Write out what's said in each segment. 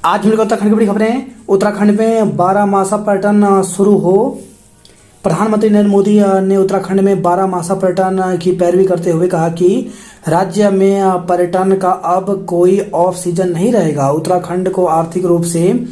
आज मिलकर उत्तराखंड की बड़ी खबरें। उत्तराखंड में 12 मासा पर्यटन शुरू हो। प्रधानमंत्री नरेंद्र मोदी ने उत्तराखंड में 12 मासा पर्यटन की पैरवी करते हुए कहा कि राज्य में पर्यटन का अब कोई ऑफ सीजन नहीं रहेगा। उत्तराखंड को आर्थिक रूप से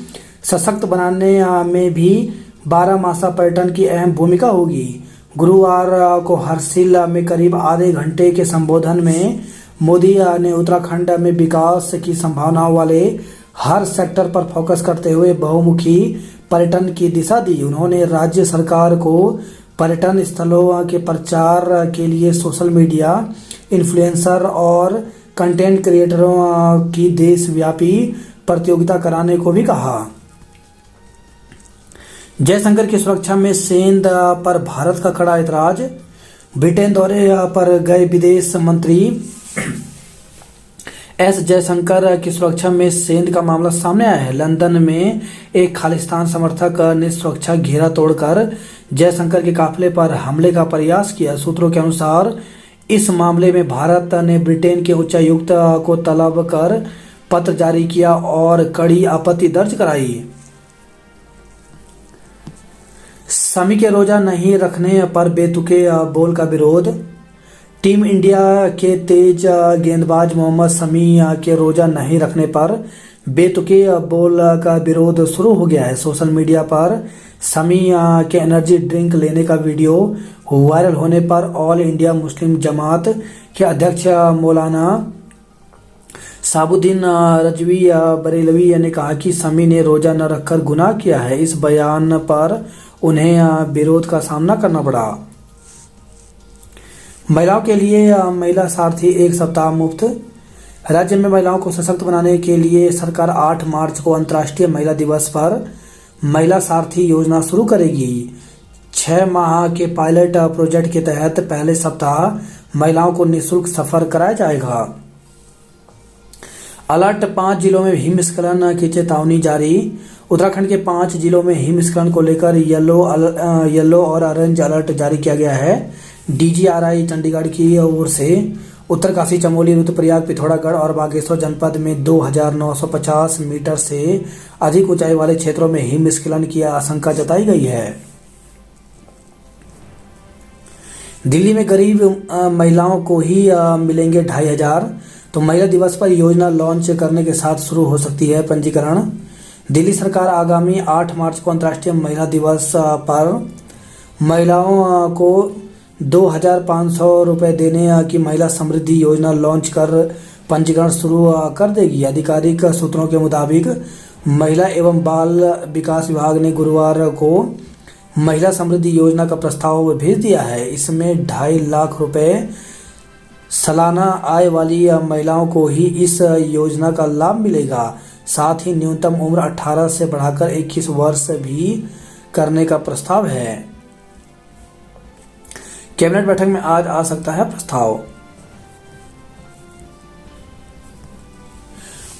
सशक्त बनाने में भी 12 मासा पर्यटन की अहम भूमिका होगी। गुरुवार को हरसिल में करीब आधे घंटे के संबोधन में मोदी ने उत्तराखंड में विकास की संभावनाओं वाले हर सेक्टर पर फोकस करते हुए बहुमुखी पर्यटन की दिशा दी। उन्होंने राज्य सरकार को पर्यटन स्थलों के प्रचार के लिए सोशल मीडिया इन्फ्लुएंसर और कंटेंट क्रिएटरों की देशव्यापी प्रतियोगिता कराने को भी कहा। जयशंकर की सुरक्षा में सेंध पर भारत का कड़ा ऐतराज। ब्रिटेन दौरे पर गए विदेश मंत्री एस जयशंकर की सुरक्षा में सेंध का मामला सामने आया है। लंदन में एक खालिस्तान समर्थक ने सुरक्षा घेरा तोड़कर जयशंकर के काफिले पर हमले का प्रयास किया। सूत्रों के अनुसार इस मामले में भारत ने ब्रिटेन के उच्चायुक्त को तलब कर पत्र जारी किया और कड़ी आपत्ति दर्ज कराई। शमी के रोजा नहीं रखने पर बेतुके बॉल का विरोध। टीम इंडिया के तेज गेंदबाज मोहम्मद शमी के रोजा नहीं रखने पर बेतुके बॉल का विरोध शुरू हो गया है। सोशल मीडिया पर शमी के एनर्जी ड्रिंक लेने का वीडियो वायरल होने पर ऑल इंडिया मुस्लिम जमात के अध्यक्ष मौलाना साबुद्दीन रजवी बरेलवी ने कहा कि शमी ने रोजा न रखकर गुनाह किया है। इस बयान पर उन्हें विरोध का सामना करना पड़ा। महिलाओं के लिए महिला सारथी एक सप्ताह मुफ्त। राज्य में महिलाओं को सशक्त बनाने के लिए सरकार 8 मार्च को अंतर्राष्ट्रीय महिला दिवस पर महिला सारथी योजना शुरू करेगी। 6 माह के पायलट प्रोजेक्ट के तहत पहले सप्ताह महिलाओं को निःशुल्क सफर कराया जाएगा। अलर्ट, 5 जिलों में हिमस्खलन की चेतावनी जारी। उत्तराखंड के 5 जिलों में हिमस्खलन को लेकर येलो और ऑरेंज अलर्ट जारी किया गया है। डीजीआरआई चंडीगढ़ की ओर से उत्तरकाशी, चमोली, रुद्रप्रयाग, पिथौरागढ़ और बागेश्वर जनपद में 2950 मीटर से अधिक ऊंचाई वाले क्षेत्रों में हिमस्खलन की आशंका जताई गई है। दिल्ली में गरीब महिलाओं को ही मिलेंगे 2500। तो महिला दिवस पर योजना लॉन्च करने के साथ शुरू हो सकती है पंजीकरण। दिल्ली सरकार आगामी 8 मार्च को अंतर्राष्ट्रीय महिला दिवस पर महिलाओं को 2500 रुपये देने की महिला समृद्धि योजना लॉन्च कर पंजीकरण शुरू कर देगी। आधिकारिक सूत्रों के मुताबिक महिला एवं बाल विकास विभाग ने गुरुवार को महिला समृद्धि योजना का प्रस्ताव भेज दिया है। इसमें 2.5 लाख रुपए सालाना आय वाली महिलाओं को ही इस योजना का लाभ मिलेगा। साथ ही न्यूनतम उम्र 18 से बढ़ाकर 21 वर्ष भी करने का प्रस्ताव है। कैबिनेट बैठक में आज आ सकता है प्रस्ताव।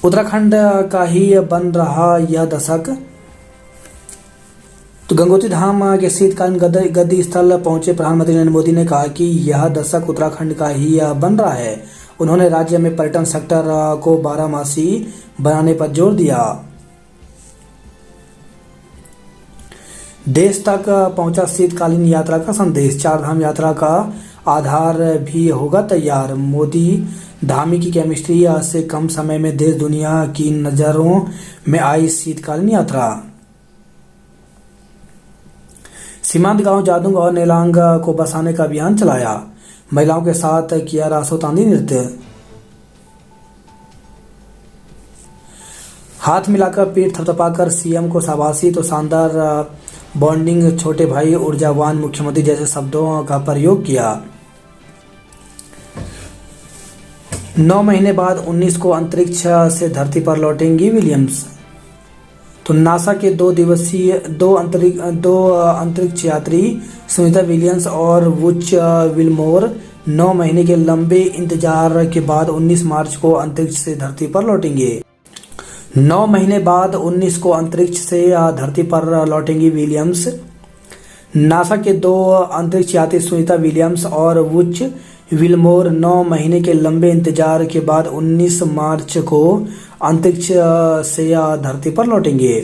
उत्तराखंड का ही बन रहा यह दशक। तो गंगोत्री धाम के शीतकालीन गद्दी स्थल पहुंचे प्रधानमंत्री नरेंद्र मोदी ने कहा कि यह दशक उत्तराखंड का ही बन रहा है। उन्होंने राज्य में पर्यटन सेक्टर को 12 मासी बनाने पर जोर दिया। देश तक पहुंचा शीतकालीन यात्रा का संदेश। 4 धाम यात्रा का आधार भी होगा तैयार। मोदी धामी की केमिस्ट्री से कम समय में देश दुनिया की नजरों में आई शीतकालीन यात्रा। सीमांत गांव जादूंग और नेलांग को बसाने का अभियान चलाया। महिलाओं के साथ किया रासो तांदी नृत्य। हाथ मिलाकर पीठ थपथपाकर सीएम को शाबाशी। तो शानदार बॉन्डिंग, छोटे भाई, ऊर्जावान मुख्यमंत्री जैसे शब्दों का प्रयोग किया। 9 महीने बाद 19 को अंतरिक्ष से धरती पर लौटेंगी विलियम्स। तो नासा के 2 अंतरिक्ष यात्री सुनीता विलियम्स और वुच विलमोर 9 महीने के लंबे इंतजार के बाद 19 मार्च को अंतरिक्ष से धरती पर लौटेंगे। 9 महीने बाद 19 को अंतरिक्ष से धरती पर लौटेंगी विलियम्स। नासा के 2 अंतरिक्ष यात्री सुनीता विलियम्स और वुच विल्मोर 9 महीने के लंबे इंतजार के बाद 19 मार्च को अंतरिक्ष से धरती पर लौटेंगे।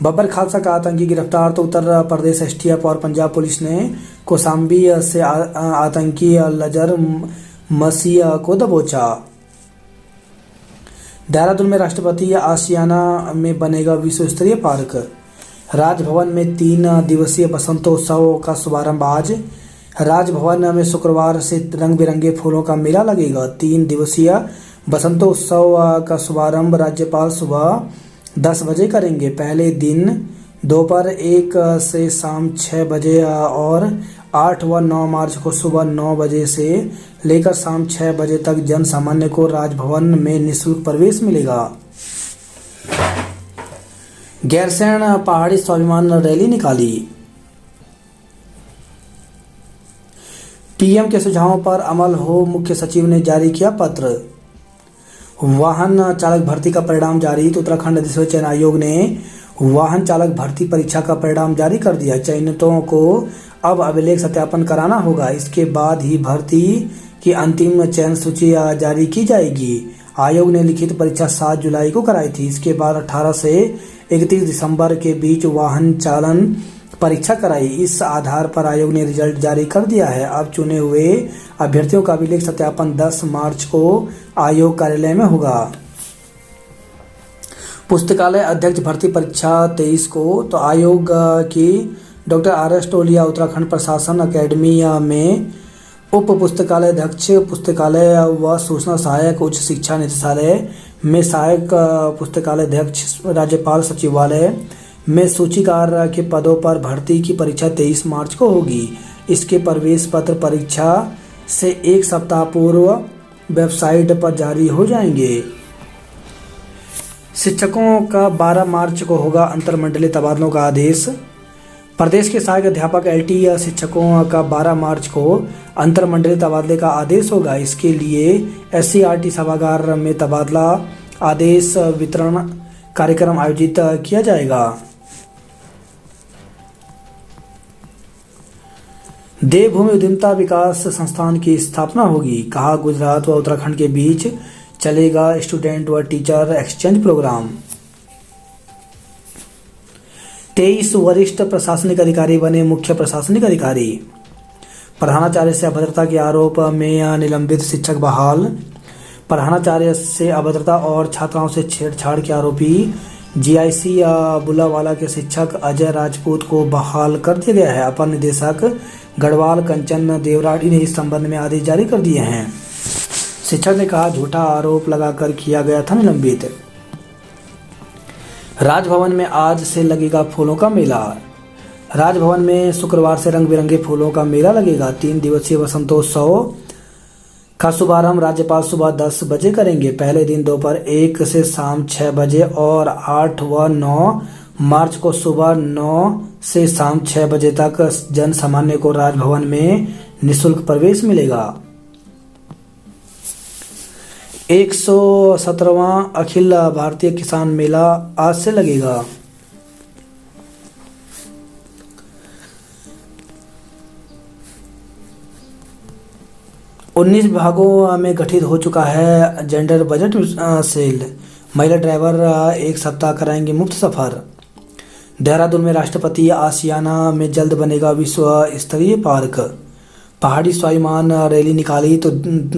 बब्बर खालसा का आतंकी गिरफ्तार। तो उत्तर प्रदेश एसटीएफ और पंजाब पुलिस ने कौशाम्बी से आतंकी लजर मसीह को दबोचा। देहरादून में राष्ट्रपति आशियाना में बनेगा विश्व स्तरीय पार्क। राजभवन में 3 दिवसीय बसंतोत्सव का शुभारंभ आज। राजभवन में शुक्रवार से रंग बिरंगे फूलों का मेला लगेगा। 3 दिवसीय बसंतोत्सव का शुभारंभ राज्यपाल सुबह 10 बजे करेंगे। पहले दिन दोपहर 1 से शाम 6 बजे और 8 व 9 मार्च को सुबह 9 बजे से लेकर शाम 6 बजे तक जन सामान्य को राजभवन में निःशुल्क प्रवेश मिलेगा। गैरसैंण पहाड़ी स्वाभिमान रैली निकाली। पीएम के सुझावों पर अमल हो, मुख्य सचिव ने जारी किया पत्र। वाहन चालक भर्ती का परिणाम जारी। तो उत्तराखंड अधिसूचना चयन आयोग ने वाहन चालक भर्ती परीक्षा का परिणाम जारी कर दिया। चयनितों को अब अभिलेख सत्यापन कराना होगा। इसके बाद ही भर्ती की अंतिम चयन सूची जारी की जाएगी। आयोग ने लिखित परीक्षा 7 जुलाई को कराई थी। इसके बाद 18 से 31 दिसंबर के बीच वाहन चालन परीक्षा कराई। इस आधार पर आयोग ने रिजल्ट जारी कर दिया है। अब चुने हुए अभ्यर्थियों का अभिलेख सत्यापन 10 मार्च को आयोग कार्यालय में होगा। पुस्तकालय अध्यक्ष भर्ती परीक्षा 23 को। तो आयोग की डॉक्टर RS टोलिया उत्तराखंड प्रशासन अकेडमी में उप पुस्तकालय अध्यक्ष, पुस्तकालय व सूचना सहायक, उच्च शिक्षा निदेशालय में सहायक पुस्तकालय अध्यक्ष, राज्यपाल सचिवालय में सूचीकार के पदों पर भर्ती की परीक्षा 23 मार्च को होगी। इसके प्रवेश पत्र परीक्षा से 1 सप्ताह पूर्व वेबसाइट पर जारी हो जाएंगे। शिक्षकों का 12 मार्च को होगा अंतरमंडलीय तबादलों का आदेश। प्रदेश के सहायक अध्यापक LT शिक्षकों का 12 मार्च को अंतरमंडलीय तबादले का आदेश होगा। इसके लिए SCRT सभागार में तबादला आदेश वितरण कार्यक्रम आयोजित किया जाएगा। देवभूमि उद्यमिता विकास संस्थान की स्थापना होगी। कहा, गुजरात व उत्तराखंड के बीच चलेगा स्टूडेंट व टीचर एक्सचेंज प्रोग्राम। 23 वरिष्ठ प्रशासनिक अधिकारी बने मुख्य प्रशासनिक अधिकारी। प्रधानाचार्य से अभद्रता के आरोप में निलंबित शिक्षक बहाल। प्रधानाचार्य से अभद्रता और छात्राओं से छेड़छाड़ के आरोपी GIC बुलावाला के शिक्षक अजय राजपूत को बहाल कर दिया गया है। अपर निदेशक गढ़वाल कंचन देवराड़ी ने इस संबंध में आदेश जारी कर दिए हैं। शिक्षक ने कहा, झूठा आरोप लगाकर किया गया था निलंबित। राजभवन में आज से लगेगा फूलों का मेला। राजभवन में शुक्रवार से रंग बिरंगे फूलों का मेला लगेगा। 3 दिवसीय बसंतोत्सव का शुभारंभ राज्यपाल सुबह 10 बजे करेंगे। पहले दिन दोपहर 1 से शाम 6 बजे और 8 व 9 मार्च को सुबह 9 से शाम 6 बजे तक जन सामान्य को राजभवन में निःशुल्क प्रवेश मिलेगा। 117वां अखिल भारतीय किसान मेला आज से लगेगा। उन्नीस विभागों में गठित हो चुका है जेंडर बजट सेल। महिला ड्राइवर 1 सप्ताह कराएंगे मुफ्त सफर। देहरादून में राष्ट्रपति आशियाना में जल्द बनेगा विश्व स्तरीय पार्क। पहाड़ी स्वाभिमान रैली निकाली। तो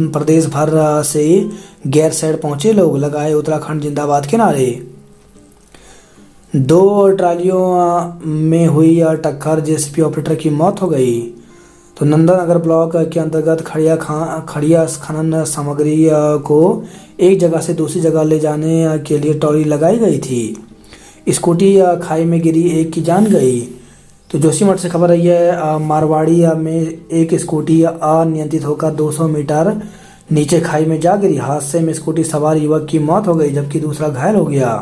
प्रदेश भर से गैरसैंण पहुंचे लोग, लगाए उत्तराखंड जिंदाबाद के नारे। 2 ट्रालियों में हुई टक्कर, JCB ऑपरेटर की मौत हो गई। तो नंदनगर ब्लॉक के अंतर्गत खड़िया खनन सामग्री को एक जगह से दूसरी जगह ले जाने के लिए ट्रॉली लगाई गई थी। स्कूटी खाई में गिरी, एक की जान गई। तो जोशीमठ से खबर आई है, मारवाड़ी में एक स्कूटी अनियंत्रित होकर 200 मीटर नीचे खाई में जा गिरी। हादसे में स्कूटी सवार युवक की मौत हो गई जबकि दूसरा घायल हो गया।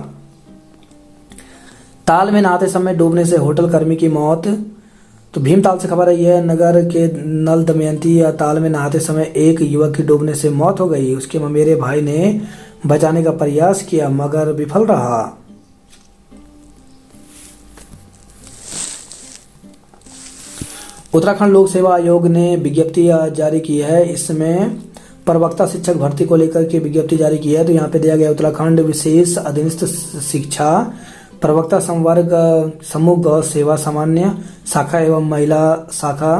ताल में नहाते समय डूबने से होटल कर्मी की मौत। तो भीमताल से खबर आई है, नगर के नल दमयंती ताल में नहाते समय एक युवक की डूबने से मौत हो गई। उसके ममेरे भाई ने बचाने का प्रयास किया मगर विफल रहा। उत्तराखंड लोक सेवा आयोग ने विज्ञप्ति जारी की है। इसमें प्रवक्ता शिक्षक भर्ती को लेकर के विज्ञप्ति जारी की है। तो यहाँ पे दिया गया उत्तराखंड विशेष अधीनस्थ शिक्षा प्रवक्ता संवर्ग समूह गौ सेवा सामान्य शाखा एवं महिला शाखा।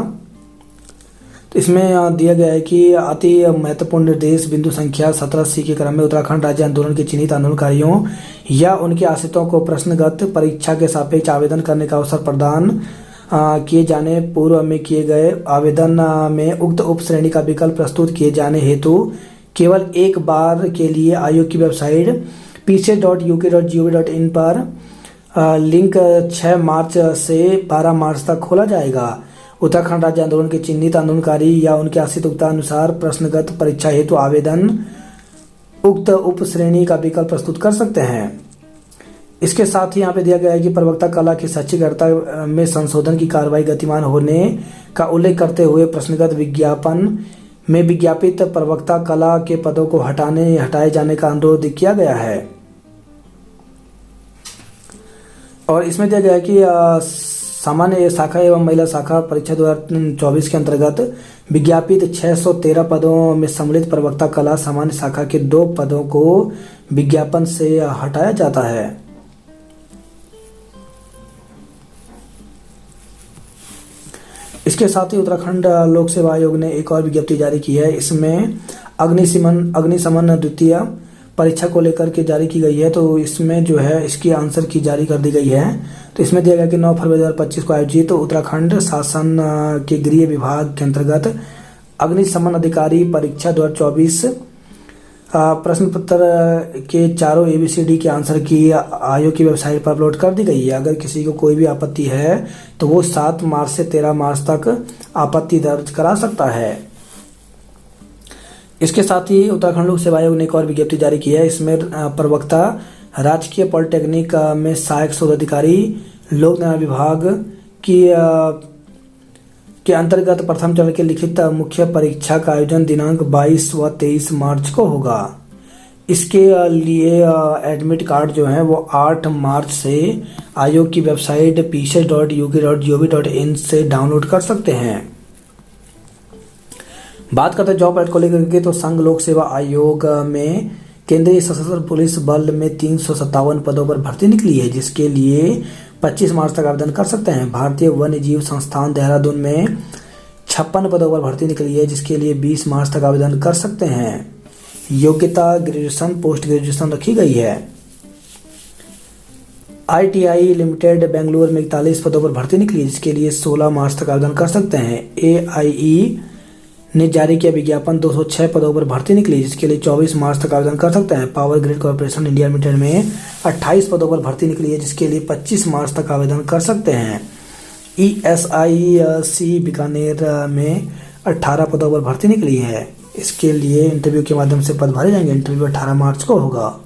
तो इसमें दिया गया है कि अति महत्वपूर्ण निर्देश बिंदु संख्या 17C के क्रम में उत्तराखंड राज्य आंदोलन के चिन्हित आंदोलनकारियों या उनके आश्रितों को प्रश्नगत परीक्षा के सापेक्ष आवेदन करने का अवसर प्रदान किए जाने पूर्व में किए गए आवेदन में उक्त उप श्रेणी का विकल्प प्रस्तुत किए जाने हेतु केवल एक बार के लिए आयोग की वेबसाइट pc.uk.gov.in पर लिंक 6 मार्च से 12 मार्च तक खोला जाएगा। उत्तराखंड राज्य आंदोलन के चिन्हित आंदोलनकारी या उनके आश्रित अनुसार प्रश्नगत परीक्षा हेतु आवेदन उक्त उप श्रेणी का विकल्प प्रस्तुत कर सकते हैं। इसके साथ ही यहाँ पे दिया गया है कि प्रवक्ता कला की शैक्षिक में संशोधन की कार्रवाई गतिमान होने का उल्लेख करते हुए प्रश्नगत विज्ञापन में विज्ञापित प्रवक्ता कला के पदों को हटाए जाने का अनुरोध किया गया है। और इसमें दिया गया है कि सामान्य शाखा एवं महिला शाखा परीक्षा 2024 के अंतर्गत विज्ञापित 613 पदों में सम्मिलित प्रवक्ता कला सामान्य शाखा के 2 पदों को विज्ञापन से हटाया जाता है। इसके साथ ही उत्तराखंड लोक सेवा आयोग ने एक और विज्ञप्ति जारी की है। इसमें अग्निशमन द्वितीय परीक्षा को लेकर के जारी की गई है। तो इसमें जो है इसकी आंसर की जारी कर दी गई है। तो इसमें दिया गया कि 9 फरवरी 2025 को आयोजित उत्तराखंड शासन के गृह विभाग के अंतर्गत अग्निशमन अधिकारी परीक्षा 2024 प्रश्न पत्र के चारों ABCD के आंसर की आयोग की वेबसाइट पर अपलोड कर दी गई है। अगर किसी को कोई भी आपत्ति है तो वो 7 मार्च से 13 मार्च तक आपत्ति दर्ज करा सकता है। इसके साथ ही उत्तराखंड लोक सेवा आयोग ने एक और विज्ञप्ति जारी की है। इसमें प्रवक्ता राजकीय पॉलिटेक्निक में सहायक शोध अधिकारी लोक निर्माण विभाग के अंतर्गत प्रथम चरण के लिखित मुख्य परीक्षा का आयोजन दिनांक 22 व 23 मार्च को होगा। इसके लिए एडमिट कार्ड जो है वो 8 मार्च से आयोग की वेबसाइट pc.uk.gov.in से डाउनलोड कर सकते हैं। बात करते हैं जॉब ऐड को लेकर के, तो संघ लोक सेवा आयोग में केंद्रीय सशस्त्र पुलिस बल में 357 पदों पर भर्ती निकली है, जिसके लिए 25 मार्च तक आवेदन कर सकते हैं। भारतीय वन्य जीव संस्थान देहरादून में 56 पदों पर भर्ती निकली है, जिसके लिए 20 मार्च तक आवेदन कर सकते हैं। योग्यता ग्रेजुएशन पोस्ट ग्रेजुएशन रखी गई है। ITI लिमिटेड बेंगलुरु में 41 पदों पर भर्ती निकली, जिसके लिए 16 मार्च तक आवेदन कर सकते हैं। AIE ने जारी किया विज्ञापन 206 पदों पर भर्ती निकली, जिसके लिए 24 मार्च तक आवेदन कर सकते हैं। Power grid corporation India limited में 28 पदों पर भर्ती निकली है, जिसके लिए 25 मार्च तक आवेदन कर सकते हैं। ESIC बीकानेर में 18 पदों पर भर्ती निकली है। इसके लिए इंटरव्यू के माध्यम से पद भरे जाएंगे। इंटरव्यू 18 मार्च को होगा।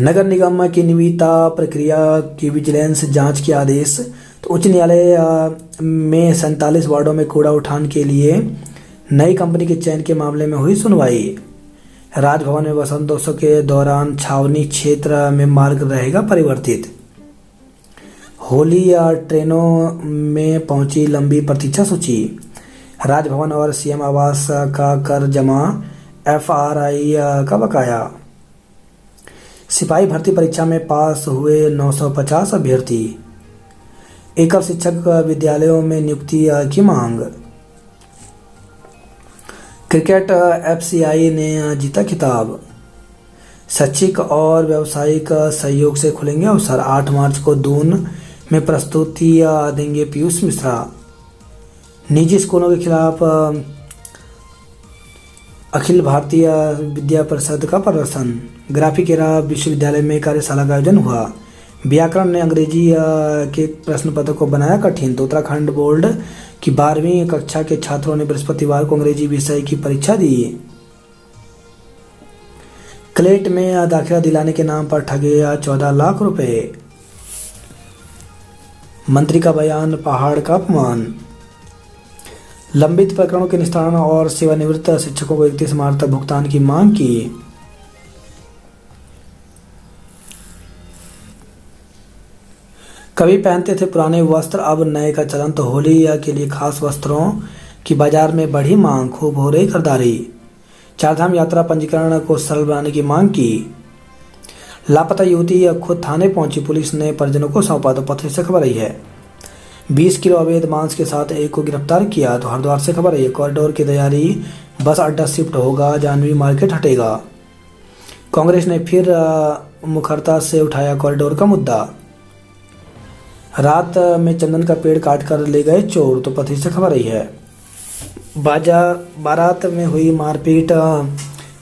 नगर निगम की निविदा प्रक्रिया की विजिलेंस जांच के आदेश। तो उच्च न्यायालय में 47 वार्डों में कूड़ा उठान के लिए नई कंपनी के चयन के मामले में हुई सुनवाई। राजभवन में वसंतोत्सव के दौरान छावनी क्षेत्र में मार्ग रहेगा परिवर्तित। होली ट्रेनों में पहुंची लंबी प्रतीक्षा सूची। राजभवन और CM आवास का कर जमा, FRI का बकाया। सिपाही भर्ती परीक्षा में पास हुए 950 अभ्यर्थी। एकल शिक्षक विद्यालयों में नियुक्ति की मांग। क्रिकेट FCI ने जीता खिताब। शैक्षिक और व्यावसायिक सहयोग से खुलेंगे अवसर। 8 मार्च को दून में प्रस्तुति देंगे पीयूष मिश्रा। निजी स्कूलों के खिलाफ अखिल भारतीय विद्या परिषद का प्रदर्शन। ग्राफिकेरा विश्वविद्यालय में कार्यशाला का आयोजन हुआ। व्याकरण ने अंग्रेजी के प्रश्न पत्र को बनाया कठिन। तो उत्तराखंड बोर्ड की 12वीं कक्षा के छात्रों ने बृहस्पतिवार को अंग्रेजी विषय की परीक्षा दी। क्लेट में दाखिला दिलाने के नाम पर ठगे 14 लाख रुपए। मंत्री का बयान, पहाड़ का अपमान। लंबित प्रकरणों के निस्तारण और सेवानिवृत्त शिक्षकों को 31 मार्च तक भुगतान की मांग की। कभी पहनते थे पुराने वस्त्र, अब नए का चलन। तो होली के लिए खास वस्त्रों की बाजार में बढ़ी मांग, खूब हो रही खरीदारी। चारधाम यात्रा पंजीकरण को सरल बनाने की मांग की। लापता युवती खुद थाने पहुंची, पुलिस ने परिजनों को सौंपा। तो पत्र से खबर आई है 20 किलो अवैध मांस के साथ एक को गिरफ्तार किया। तो हरिद्वार से खबर है कॉरिडोर की तैयारी, बस अड्डा शिफ्ट होगा, जानवी मार्केट हटेगा। कांग्रेस ने फिर मुखरता से उठाया कॉरिडोर का मुद्दा। रात में चंदन का पेड़ काट कर ले गए चोर। तो पत्री से खबर आई है बारात में हुई मारपीट,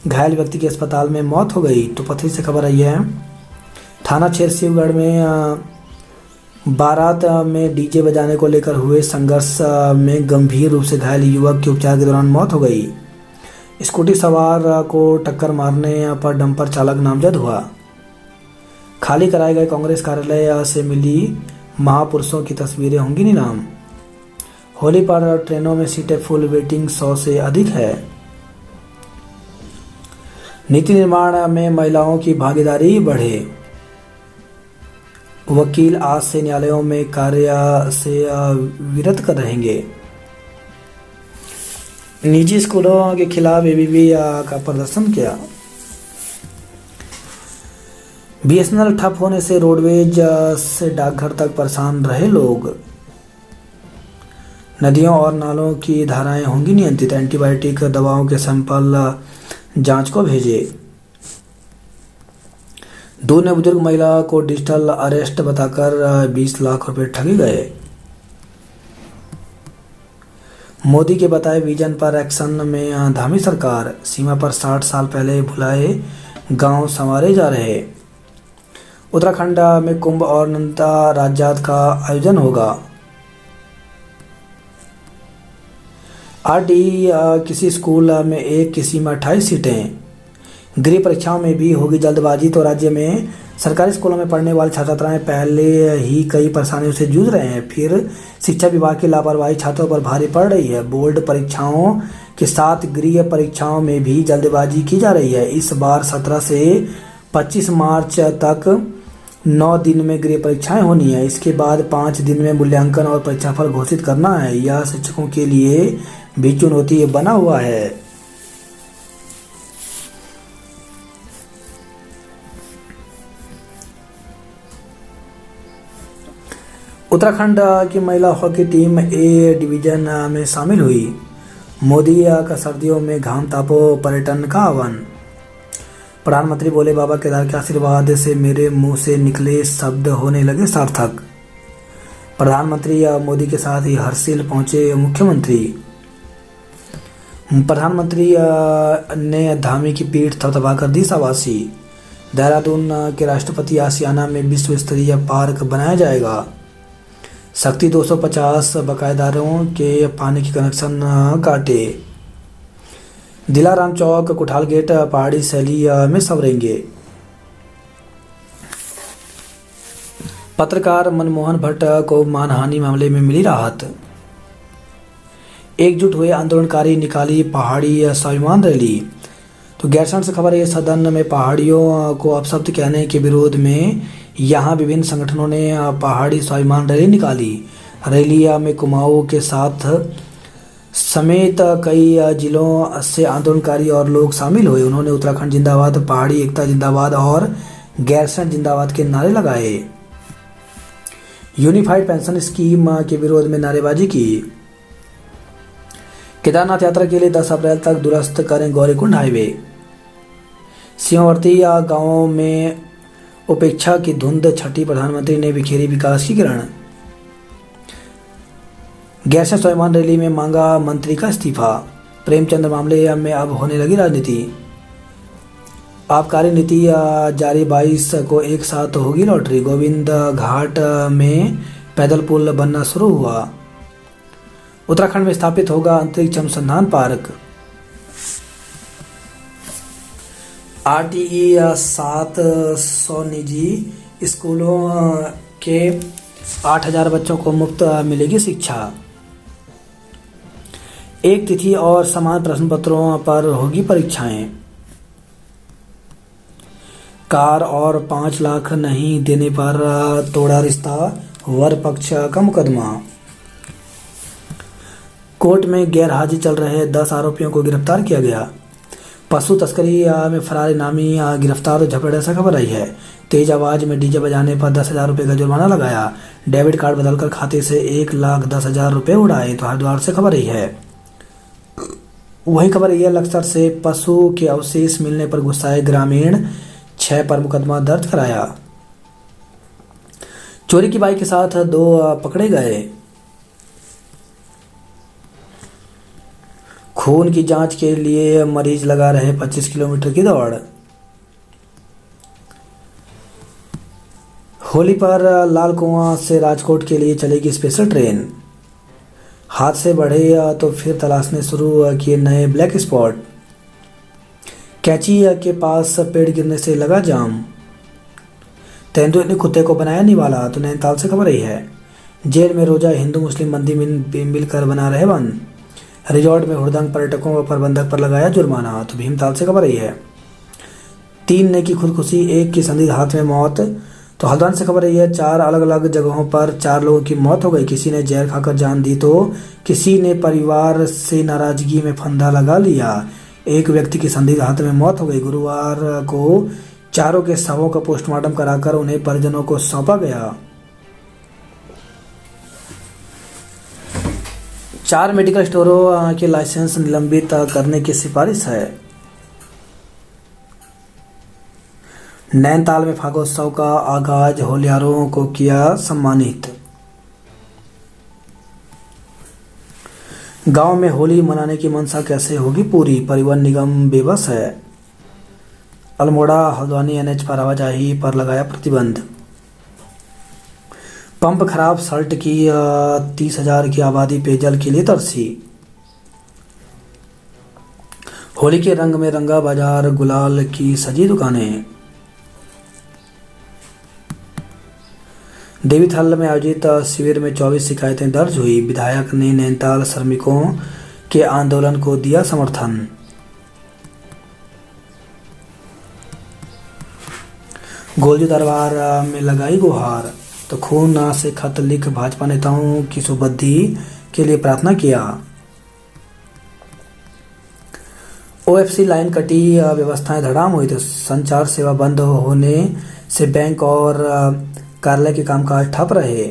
घायल व्यक्ति की अस्पताल में मौत हो गई। तो पत्री से खबर आई है थाना क्षेत्र शिवगढ़ में बारात में डीजे बजाने को लेकर हुए संघर्ष में गंभीर रूप से घायल युवक की उपचार के दौरान मौत हो गई। स्कूटी सवार को टक्कर मारने पर डंपर चालक नामजद हुआ। खाली कराए गए कांग्रेस कार्यालय से मिली महापुरुषों की तस्वीरें होंगी नीलाम। होली पर ट्रेनों में सीटें फुल, वेटिंग 100 से अधिक है। नीति निर्माण में महिलाओं की भागीदारी बढ़े। वकील आज से न्यायालयों में कार्य से विरत कर रहेंगे। निजी स्कूलों के खिलाफ एबीवी का प्रदर्शन किया। बीएसएनएल ठप होने से रोडवेज से डाकघर तक परेशान रहे लोग। नदियों और नालों की धाराएं होंगी नियंत्रित। एंटीबायोटिक दवाओं के सैंपल जांच को भेजे। दो ने बुजुर्ग महिला को डिजिटल अरेस्ट बताकर 20 लाख रुपए ठगे गए। मोदी के बताए विजन पर एक्शन में धामी सरकार। सीमा पर 60 साल पहले भुलाए गांव संवारे जा रहे। उत्तराखंड में कुंभ और नंदा राज्यात का आयोजन होगा। आरडी किसी स्कूल में एक, किसी में 28 सीटें। गृह परीक्षाओं में भी होगी जल्दबाजी। तो राज्य में सरकारी स्कूलों में पढ़ने वाले छात्र छात्राएं पहले ही कई परेशानियों से जूझ रहे हैं, फिर शिक्षा विभाग की लापरवाही छात्रों पर भारी पड़ रही है। बोर्ड परीक्षाओं के साथ गृह परीक्षाओं में भी जल्दबाजी की जा रही है। इस बार 17 से 25 मार्च तक 9 दिन में गृह परीक्षाएं होनी है। इसके बाद 5 दिन में मूल्यांकन और परीक्षाफल घोषित करना है। यह शिक्षकों के लिए भी चुनौती बना हुआ है। उत्तराखंड की महिला हॉकी टीम ए डिवीजन में शामिल हुई। मोदी का सर्दियों में घाम तापो पर्यटन का आह्वान। प्रधानमंत्री बोले बाबा केदार के आशीर्वाद से मेरे मुंह से निकले शब्द होने लगे सार्थक। प्रधानमंत्री मोदी के साथ ही हर्षिल पहुंचे मुख्यमंत्री। प्रधानमंत्री ने धामी की पीठ थपथपाकर दी शाबाशी। देहरादून के राष्ट्रपति आसियाना में विश्व स्तरीय पार्क बनाया जाएगा। शक्ति 250 बकायेदारों के पानी के कनेक्शन काटे। दिलाराम चौक कुठाल गेट पहाड़ी शैली में संवरेंगे। पत्रकार मनमोहन भट्ट को मानहानि मामले में मिली राहत। एकजुट हुए आंदोलनकारी निकाली पहाड़ी स्वाभिमान रैली। तो गैरसैंण से खबर है सदन में पहाड़ियों को अपशब्द कहने के विरोध में यहां विभिन्न संगठनों ने पहाड़ी स्वाभिमान रैली निकाली। रैली में कुमाऊं के साथ समेत कई जिलों से आंदोलनकारी और लोग शामिल हुए। उन्होंने उत्तराखंड जिंदाबाद, पहाड़ी एकता जिंदाबाद और गैरसैंण जिंदाबाद के नारे लगाए। यूनिफाइड पेंशन स्कीम के विरोध में नारेबाजी की। केदारनाथ यात्रा के लिए 10 अप्रैल तक दुरुस्त करें गौरीकुंड हाईवे। सीमावर्ती गांवों में उपेक्षा की धुंध छठी, प्रधानमंत्री ने बिखेरी विकास की किरण। गैरसैंण स्वाभिमान रैली में मांगा मंत्री का इस्तीफा। प्रेमचंद मामले में अब होने लगी राजनीति। आबकारी नीति जारी 22 को एक साथ होगी लॉटरी। गोविंद घाट में पैदल पुल बनना शुरू हुआ। उत्तराखंड में स्थापित होगा अंतरिक्ष अनुसंधान पार्क। आरटीई 700 निजी स्कूलों के 8000 बच्चों को मुफ्त मिलेगी शिक्षा। एक तिथि और समान प्रश्न पत्रों पर होगी परीक्षाएं। कार और 5 लाख नहीं देने पर तोड़ा रिश्ता, वर पक्ष का मुकदमा। कोर्ट में गैर हाजिर चल रहे 10 आरोपियों को गिरफ्तार किया गया। पशु तस्करी में फरार इनामी गिरफ्तार और झपट ऐसा खबर आई है। तेज आवाज में डीजे बजाने पर 10,000 रुपये का जुर्माना लगाया। डेबिट कार्ड बदलकर खाते से 1,10,000 रुपये उड़ाए। तो हरिद्वार से खबर आई है। वही खबर यह लक्सर से पशु के अवशेष मिलने पर गुस्साए ग्रामीण, 6 पर मुकदमा दर्ज कराया। चोरी की बाइक के साथ 2 पकड़े गए। खून की जांच के लिए मरीज लगा रहे 25 किलोमीटर की दौड़। होली पर लाल कुआं से राजकोट के लिए चलेगी स्पेशल ट्रेन। हादसे बढ़े तो फिर तलाशने शुरू किए नए ब्लैक स्पॉट। कैंची के पास पेड़ गिरने से लगा जाम। तेंदुए ने कुत्ते को बनाया निवाला। तो नैनीताल से खबर आई है। जेल में रोजा हिंदू मुस्लिम मंदिर मिलकर बना रहे वन। रिजॉर्ट में हुड़दंग पर्यटकों व प्रबंधक पर लगाया जुर्माना। तो भीमताल से खबर आई है। 3 ने की खुदकुशी, 1 की संदिग्ध हाथ में मौत। तो हल्द्वानी से खबर आई है। 4 अलग अलग जगहों पर 4 लोगों की मौत हो गई। किसी ने जहर खाकर जान दी तो किसी ने परिवार से नाराजगी में फंदा लगा लिया। एक व्यक्ति की संदिग्ध हाथ में मौत हो गई। गुरुवार को चारों के शवों का पोस्टमार्टम कराकर उन्हें परिजनों को सौंपा गया। 4 मेडिकल स्टोरों के लाइसेंस निलंबित करने की सिफारिश है। नैनीताल में फागोत्सव का आगाज, होलियारों को किया सम्मानित। गांव में होली मनाने की मंशा कैसे होगी पूरी, परिवहन निगम बेबस है। अल्मोड़ा हल्द्वानी NH पर आवाजाही पर लगाया प्रतिबंध। पंप खराब, सल्ट की 30,000 की आबादी पेयजल के लिए तरसी। होली के रंग में रंगा बाजार, गुलाल की सजी दुकानें। देवीथल में आयोजित शिविर में 24 शिकायतें दर्ज हुई। विधायक ने नैनीताल श्रमिकों के आंदोलन को दिया समर्थन। गोलजू दरबार में लगाई गुहार। तो खून से खत लिख भाजपा नेताओं की सुबुद्धि के लिए प्रार्थना किया। OFC लाइन कटी, व्यवस्थाएं धड़ाम हुई। तो संचार सेवा बंद होने से बैंक और कार्यालय के कामकाज ठप रहे।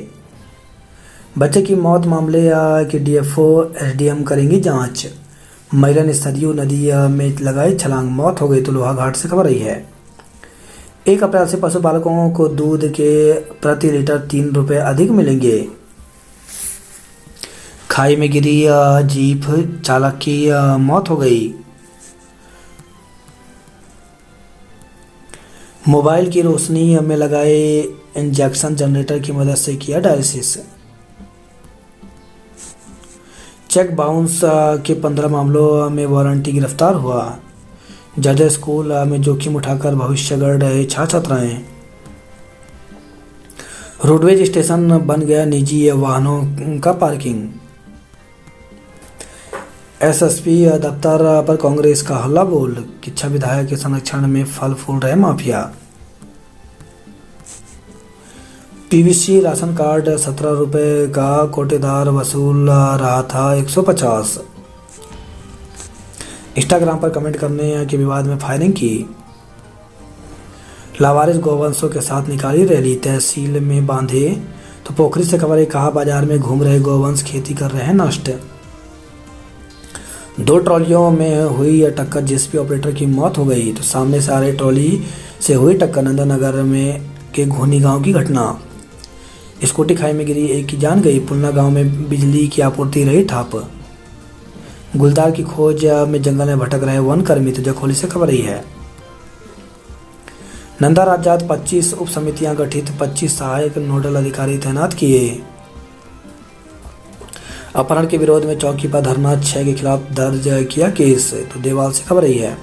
बच्चे की मौत मामले की DFO SDM करेंगी जांच। महिला ने सरयू नदी में लगाई छलांग, मौत हो गई। तो लोहाघाट से खबर आई है। 1 अप्रैल से पशुपालकों को दूध के प्रति लीटर 3 रुपये अधिक मिलेंगे। खाई में गिरी जीप, चालक की मौत हो गई। मोबाइल की रोशनी में लगाए इंजेक्शन जनरेटर की मदद से किया डायलिसिस। चेक बाउंस के 15 मामलों में वारंटी गिरफ्तार हुआ। जर्जर स्कूल में जोखिम उठाकर भविष्य गढ़ रहे छात्राएं। रोडवेज स्टेशन बन गया निजी वाहनों का पार्किंग। SSP दफ्तर पर कांग्रेस का हल्ला बोल। किच्छा विधायक के संरक्षण में फल फूल रहे माफिया। PVC राशन कार्ड 17 रुपये का कोटेदार वसूल रहा था 150। इंस्टाग्राम पर कमेंट करने के विवाद में फायरिंग की। लावारिस गौवंशों के साथ निकाली रैली, तहसील में बांधे। तो पोखरी से खबर है। कहा बाजार में घूम रहे गौवंश खेती कर रहे हैं नष्ट। 2 ट्रॉलियों में हुई टक्कर, JCB ऑपरेटर की मौत हो गई। तो सामने से आ रही ट्रॉली से हुई टक्कर, नंदनगर में के घोनी गांव की घटना। स्कूटी खाई में गिरी, 1 की जान गई। पुलना गांव में बिजली की आपूर्ति रही ठप। गुलदार की खोज में जंगल में भटक रहे वन कर्मी। तो जखोली से खबर आई है। नंदा राज्यात 25 उप समितियां गठित, 25 सहायक नोडल अधिकारी तैनात किए। अपहरण के विरोध में चौकी पर धरना, 6 के खिलाफ दर्ज किया केस। तो देवाल से खबर आई है।